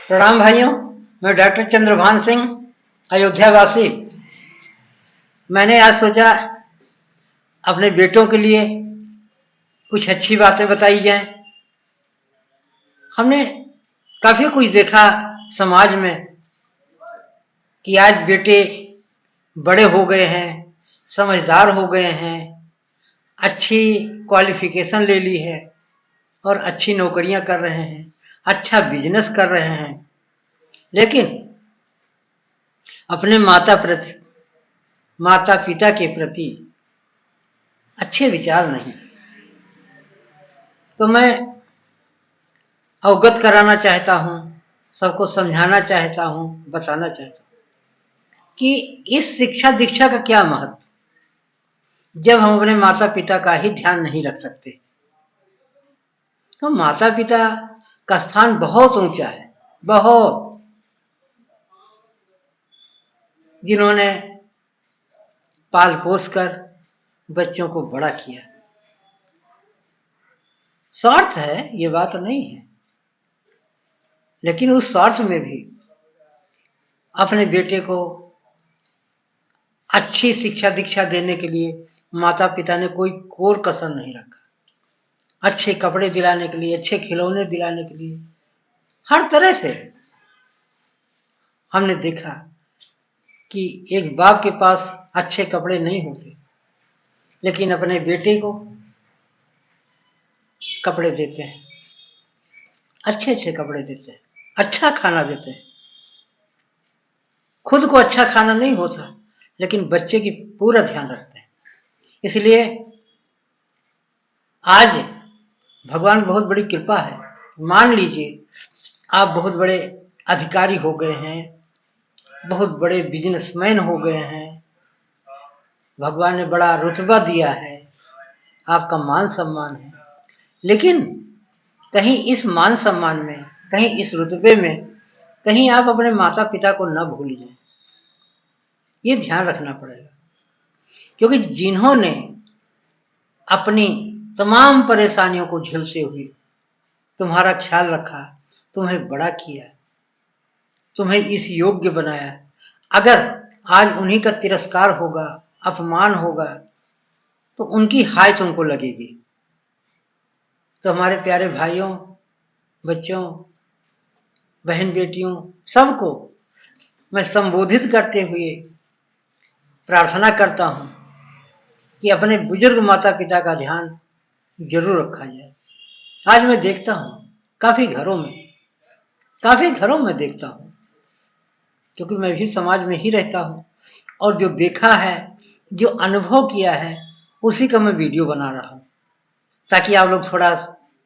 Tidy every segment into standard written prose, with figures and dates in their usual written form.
प्रणाम भाइयों। मैं डॉक्टर चंद्रभान सिंह, अयोध्या वासी। मैंने आज सोचा अपने बेटों के लिए कुछ अच्छी बातें बताई जाएं। हमने काफी कुछ देखा समाज में कि आज बेटे बड़े हो गए हैं, समझदार हो गए हैं, अच्छी क्वालिफिकेशन ले ली है और अच्छी नौकरियां कर रहे हैं, अच्छा बिजनेस कर रहे हैं, लेकिन अपने माता पिता के प्रति अच्छे विचार नहीं। तो मैं अवगत कराना चाहता हूं, सबको समझाना चाहता हूं, बताना चाहता हूं कि इस शिक्षा दीक्षा का क्या महत्व जब हम अपने माता पिता का ही ध्यान नहीं रख सकते। तो माता पिता का स्थान बहुत ऊंचा है, बहुत, जिन्होंने पाल पोस कर बच्चों को बड़ा किया। स्वार्थ है, ये बात नहीं है, लेकिन उस स्वार्थ में भी अपने बेटे को अच्छी शिक्षा दीक्षा देने के लिए माता पिता ने कोई कोर कसर नहीं रखा। अच्छे कपड़े दिलाने के लिए, अच्छे खिलौने दिलाने के लिए, हर तरह से हमने देखा कि एक बाप के पास अच्छे कपड़े नहीं होते, लेकिन अपने बेटे को कपड़े देते हैं, अच्छे अच्छे कपड़े देते हैं, अच्छा खाना देते हैं। खुद को अच्छा खाना नहीं होता, लेकिन बच्चे की पूरा ध्यान रखते हैं। इसलिए आज भगवान बहुत बड़ी कृपा है। मान लीजिए आप बहुत बड़े अधिकारी हो गए हैं, बहुत बड़े बिजनेसमैन हो गए हैं, भगवान ने बड़ा रुतबा दिया है, आपका मान सम्मान है, लेकिन कहीं इस मान सम्मान में, कहीं इस रुतबे में, कहीं आप अपने माता पिता को न भूल जाएं। ये ध्यान रखना पड़ेगा, क्योंकि जिन्होंने अपनी तमाम परेशानियों को झेलते हुए तुम्हारा ख्याल रखा, तुम्हें बड़ा किया, तुम्हें इस योग्य बनाया, अगर आज उन्हीं का तिरस्कार होगा, अपमान होगा, तो उनकी हाय तुमको लगेगी। तो हमारे प्यारे भाइयों, बच्चों, बहन बेटियों, सबको मैं संबोधित करते हुए प्रार्थना करता हूं कि अपने बुजुर्ग माता पिता का ध्यान जरूर रखा जाए। आज मैं देखता हूं काफी घरों में देखता हूं, क्योंकि मैं भी समाज में ही रहता हूं, और जो देखा है, जो अनुभव किया है, उसी का मैं वीडियो बना रहा हूं, ताकि आप लोग थोड़ा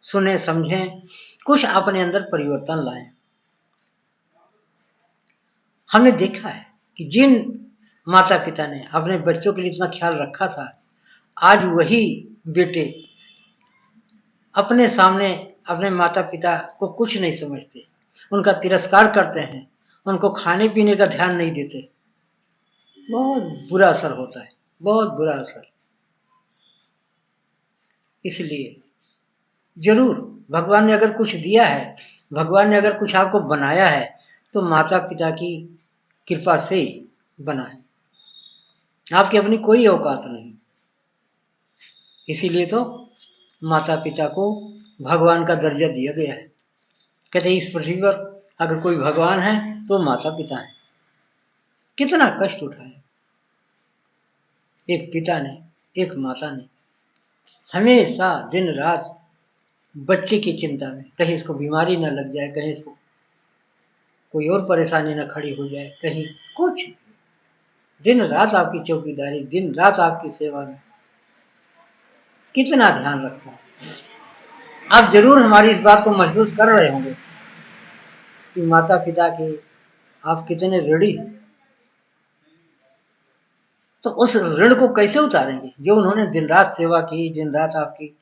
सुने, समझें, कुछ अपने अंदर परिवर्तन लाएं। हमने देखा है कि जिन माता पिता ने अपने बच्चों के लिए इतना ख्याल रखा था, आज वही बेटे अपने सामने अपने माता पिता को कुछ नहीं समझते, उनका तिरस्कार करते हैं, उनको खाने पीने का ध्यान नहीं देते। बहुत बुरा असर होता है, बहुत बुरा असर। इसलिए जरूर भगवान ने अगर कुछ दिया है, भगवान ने अगर कुछ आपको बनाया है, तो माता पिता की कृपा से बना है, आपकी अपनी कोई औकात नहीं। इसीलिए तो माता पिता को भगवान का दर्जा दिया गया है। कहते इस पृथ्वी पर अगर कोई भगवान है तो माता पिता है। कितना कष्ट उठाया एक पिता ने, एक माता ने, हमेशा दिन रात बच्चे की चिंता में, कहीं इसको बीमारी न लग जाए, कहीं इसको कोई और परेशानी न खड़ी हो जाए, कहीं कुछ, दिन रात आपकी चौकीदारी, दिन रात आपकी सेवा में, कितना ध्यान रखना है। आप जरूर हमारी इस बात को महसूस कर रहे होंगे कि माता पिता के आप कितने ऋणी हैं। तो उस ऋण को कैसे उतारेंगे जो उन्होंने दिन रात सेवा की, दिन रात आपकी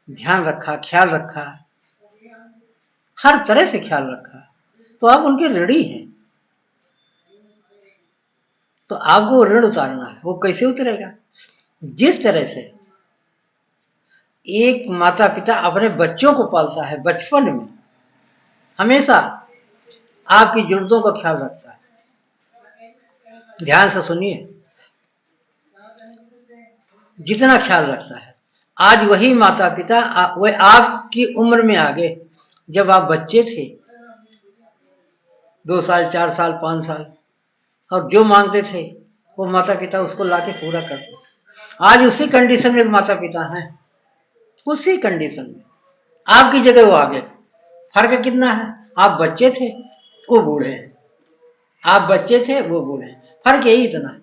ध्यान रखा, ख्याल रखा, हर तरह से ख्याल रखा, तो आप उनके ऋणी हैं। तो आपको ऋण उतारना है, वो कैसे उतरेगा? जिस तरह से एक माता पिता अपने बच्चों को पालता है बचपन में, हमेशा आपकी जरूरतों का ख्याल रखता है। ध्यान से सुनिए, जितना ख्याल रखता है। आज वही माता पिता वह आपकी उम्र में आ गए, जब आप बच्चे थे, 2 साल, 4 साल, 5 साल, और जो मांगते थे वो माता पिता उसको लाके पूरा करते। आज उसी कंडीशन में माता पिता हैं, उसी कंडीशन में आपकी जगह वो आ गए। फर्क कितना है? आप बच्चे थे, वो बूढ़े हैं। आप बच्चे थे, वो बूढ़े हैं। फर्क यही इतना है।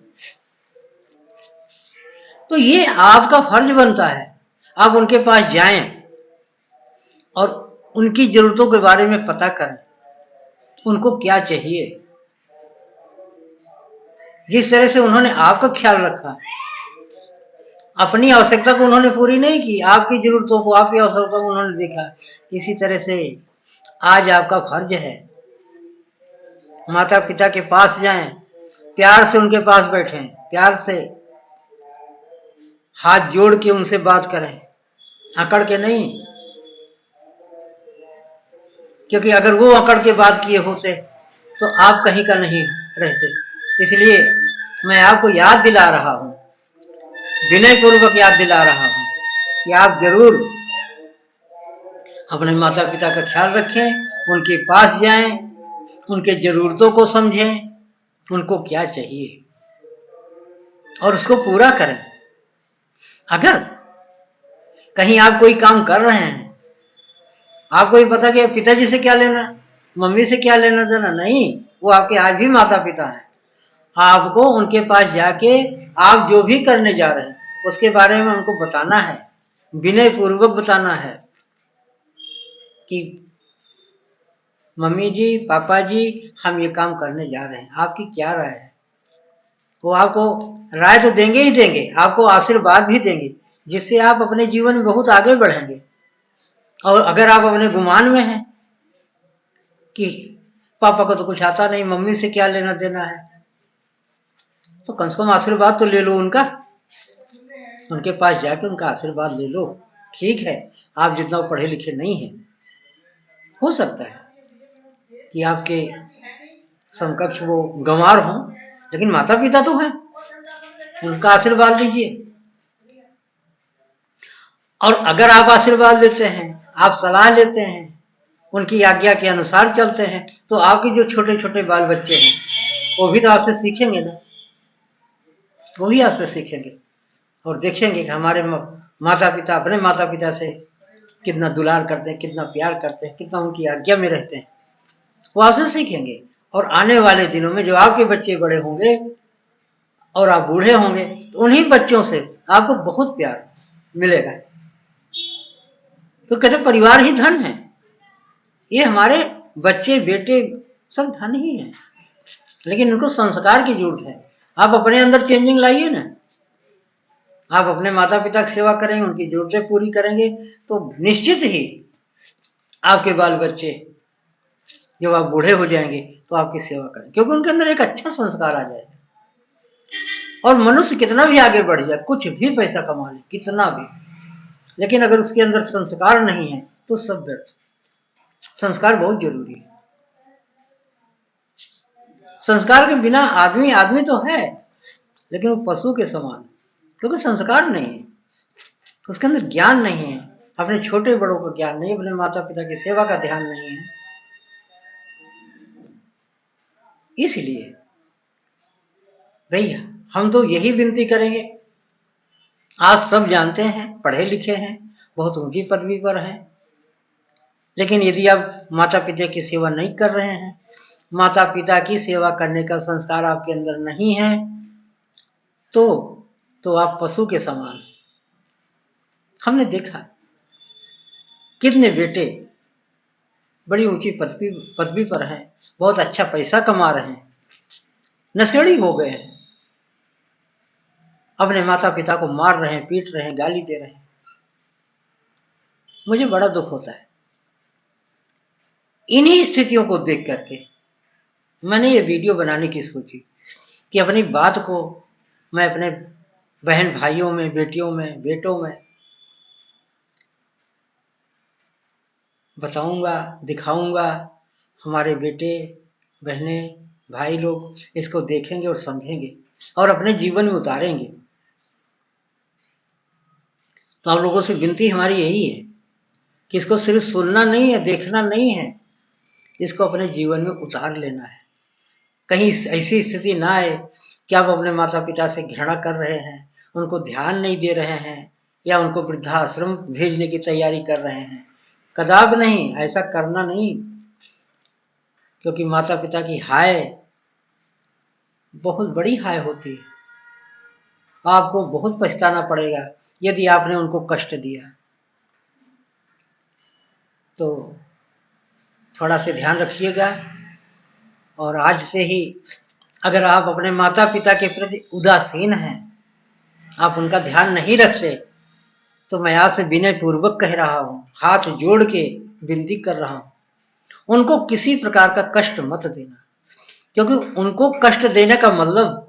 तो ये आपका फर्ज बनता है, आप उनके पास जाएं और उनकी जरूरतों के बारे में पता करें, उनको क्या चाहिए। जिस तरह से उन्होंने आपका ख्याल रखा, अपनी आवश्यकता को उन्होंने पूरी नहीं की, आपकी जरूरतों को, आपकी आवश्यकता को उन्होंने देखा। इसी तरह से आज आपका फर्ज है, माता पिता के पास जाएं, प्यार से उनके पास बैठें, प्यार से हाथ जोड़ के उनसे बात करें, अकड़ के नहीं। क्योंकि अगर वो अकड़ के बात किए होते तो आप कहीं का नहीं रहते। इसलिए मैं आपको याद दिला रहा हूं, विनय पूर्वक याद दिला रहा हूं कि आप जरूर अपने माता पिता का ख्याल रखें, उनके पास जाएं, उनके जरूरतों को समझें, उनको क्या चाहिए और उसको पूरा करें। अगर कहीं आप कोई काम कर रहे हैं, आपको ही पता कि पिताजी से क्या लेना, मम्मी से क्या लेना देना, नहीं, वो आपके आज भी माता पिता हैं। आपको उनके पास जाके आप जो भी करने जा रहे हैं उसके बारे में उनको बताना है, विनय पूर्वक बताना है कि मम्मी जी, पापा जी, हम ये काम करने जा रहे हैं, आपकी क्या राय है। वो आपको राय तो देंगे ही देंगे, आपको आशीर्वाद भी देंगे, जिससे आप अपने जीवन में बहुत आगे बढ़ेंगे। और अगर आप अपने गुमान में हैं कि पापा को तो कुछ आता नहीं, मम्मी से क्या लेना देना है, तो कम से कम आशीर्वाद तो ले लो उनका, उनके पास जाके उनका आशीर्वाद ले लो। ठीक है, आप जितना पढ़े लिखे नहीं हैं, हो सकता है कि आपके समकक्ष वो गंवार हों, लेकिन माता पिता तो हैं, उनका आशीर्वाद लीजिए। और अगर आप आशीर्वाद लेते हैं, आप सलाह लेते हैं, उनकी आज्ञा के अनुसार चलते हैं, तो आपके जो छोटे छोटे बाल बच्चे हैं वो भी तो आपसे सीखेंगे ना, वो भी आपसे सीखेंगे और देखेंगे कि हमारे माता पिता अपने माता पिता से कितना दुलार करते हैं, कितना प्यार करते हैं, कितना उनकी आज्ञा में रहते हैं। वो आपसे सीखेंगे और आने वाले दिनों में जो आपके बच्चे बड़े होंगे और आप बूढ़े होंगे, तो उन्हीं बच्चों से आपको बहुत प्यार मिलेगा। तो कहते परिवार ही धन है, ये हमारे बच्चे बेटे सब धन ही है, लेकिन उनको संस्कार की जरूरत है। आप अपने अंदर चेंजिंग लाइए ना, आप अपने माता पिता की सेवा करेंगे, उनकी जरूरतें पूरी करेंगे, तो निश्चित ही आपके बाल बच्चे जब आप बूढ़े हो जाएंगे तो आपकी सेवा करेंगे, क्योंकि उनके अंदर एक अच्छा संस्कार आ जाएगा। और मनुष्य कितना भी आगे बढ़ जाए, कुछ भी पैसा कमा ले, कितना भी, लेकिन अगर उसके अंदर संस्कार नहीं है तो सब व्यर्थ। संस्कार बहुत जरूरी है। संस्कार के बिना आदमी आदमी तो है, लेकिन वो पशु के समान, क्योंकि संस्कार नहीं है, उसके अंदर ज्ञान नहीं है, अपने छोटे बड़ों का ज्ञान नहीं, अपने माता पिता की सेवा का ध्यान नहीं है। इसलिए भैया हम तो यही विनती करेंगे, आप सब जानते हैं, पढ़े लिखे हैं, बहुत ऊंची पदवी पर हैं, लेकिन यदि आप माता पिता की सेवा नहीं कर रहे हैं, माता पिता की सेवा करने का संस्कार आपके अंदर नहीं है, तो आप पशु के समान। हमने देखा कितने बेटे बड़ी ऊंची पदवी पर हैं, बहुत अच्छा पैसा कमा रहे हैं, नशेड़ी हो गए हैं, अपने माता पिता को मार रहे हैं, पीट रहे हैं, गाली दे रहे हैं। मुझे बड़ा दुख होता है। इन्हीं स्थितियों को देख करके मैंने ये वीडियो बनाने की सोची कि अपनी बात को मैं अपने बहन भाइयों में, बेटियों में, बेटों में बताऊंगा, दिखाऊंगा। हमारे बेटे बहनें, भाई लोग इसको देखेंगे और समझेंगे और अपने जीवन में उतारेंगे। तो आप लोगों से विनती हमारी यही है कि इसको सिर्फ सुनना नहीं है, देखना नहीं है, इसको अपने जीवन में उतार लेना है। कहीं ऐसी स्थिति ना आए कि आप अपने माता पिता से घृणा कर रहे हैं, उनको ध्यान नहीं दे रहे हैं या उनको वृद्धाश्रम भेजने की तैयारी कर रहे हैं। कदाप नहीं, ऐसा करना नहीं, क्योंकि माता पिता की हाय बहुत बड़ी हाय होती है। आपको बहुत पछताना पड़ेगा यदि आपने उनको कष्ट दिया। तो थोड़ा सा ध्यान रखिएगा। और आज से ही अगर आप अपने माता पिता के प्रति उदासीन हैं, आप उनका ध्यान नहीं रखते, तो मैं आपसे विनय पूर्वक कह रहा हूं, हाथ जोड़ के विनती कर रहा हूं, उनको किसी प्रकार का कष्ट मत देना। क्योंकि उनको कष्ट देने का मतलब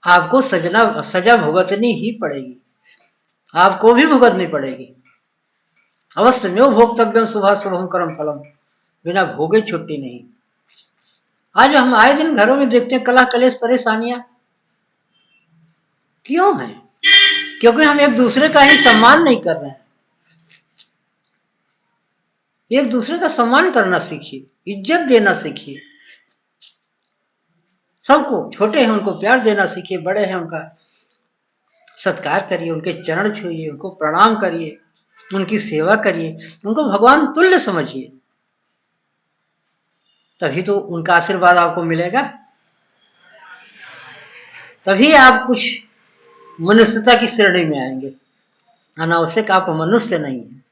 आपको सजा भुगतनी ही पड़ेगी, आपको भी भुगतनी पड़ेगी। अवश्य में भोक्तव्यम शुभ शुभम कर्म फलम, बिना भोगे छुट्टी नहीं। आज हम आए दिन घरों में देखते हैं कलह कलेश परेशानियां क्यों है? क्योंकि हम एक दूसरे का ही सम्मान नहीं कर रहे हैं। एक दूसरे का सम्मान करना सीखिए, इज्जत देना सीखिए। सबको, छोटे हैं उनको प्यार देना सीखिए, बड़े हैं उनका सत्कार करिए, उनके चरण छूइए, उनको प्रणाम करिए, उनकी सेवा करिए, उनको भगवान तुल्य समझिए। तभी तो उनका आशीर्वाद आपको मिलेगा, तभी आप कुछ मनुष्यता की श्रेणी में आएंगे। अनावश्यक आप मनुष्य नहीं है।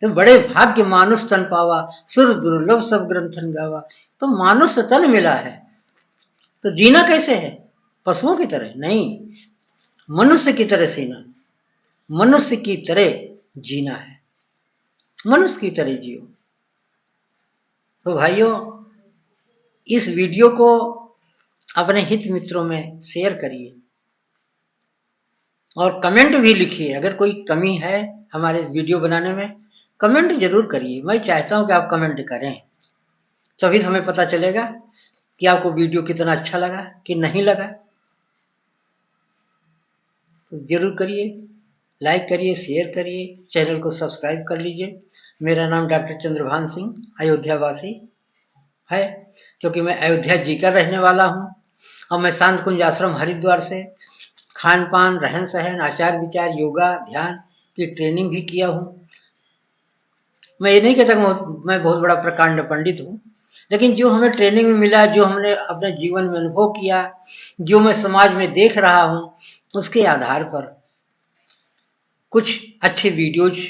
तो बड़े भाग्य मानुष तन पावा, सुर दुर्लभ सब ग्रंथन गावा। तो मानुष तन मिला है, तो जीना कैसे है? पशुओं की तरह नहीं, मनुष्य की तरह जीना, मनुष्य की तरह जीना है, मनुष्य की तरह जियो। तो भाइयों, इस वीडियो को अपने हित मित्रों में शेयर करिए और कमेंट भी लिखिए। अगर कोई कमी है हमारे इस वीडियो बनाने में, कमेंट जरूर करिए। मैं चाहता हूं कि आप कमेंट करें, तभी तो हमें पता चलेगा कि आपको वीडियो कितना अच्छा लगा कि नहीं लगा। तो जरूर करिए, लाइक करिए, शेयर करिए, चैनल को सब्सक्राइब कर लीजिए। मेरा नाम डॉक्टर चंद्रभान सिंह अयोध्या वासी है, क्योंकि मैं अयोध्या जी का रहने वाला हूं। और मैं शांत कुंज आश्रम हरिद्वार से खान पान, रहन सहन, आचार विचार, योगा, ध्यान की ट्रेनिंग भी किया हूं। मैं ये नहीं कहता मैं बहुत बड़ा प्रकांड पंडित हूं, लेकिन जो हमें ट्रेनिंग में मिला, जो हमने अपने जीवन में अनुभव किया, जो मैं समाज में देख रहा हूं, उसके आधार पर कुछ अच्छे वीडियोज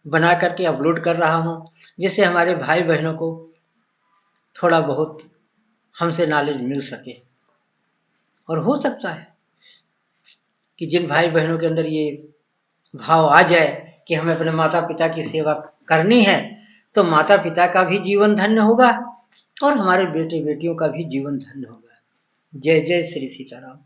बना करके अपलोड कर रहा हूं, जिससे हमारे भाई बहनों को थोड़ा बहुत हमसे नॉलेज मिल सके। और हो सकता है कि जिन भाई बहनों के अंदर ये भाव आ जाए कि हमें अपने माता पिता की सेवा करनी है, तो माता पिता का भी जीवन धन्य होगा और हमारे बेटे बेटियों का भी जीवन धन्य होगा। जय जय श्री सीताराम।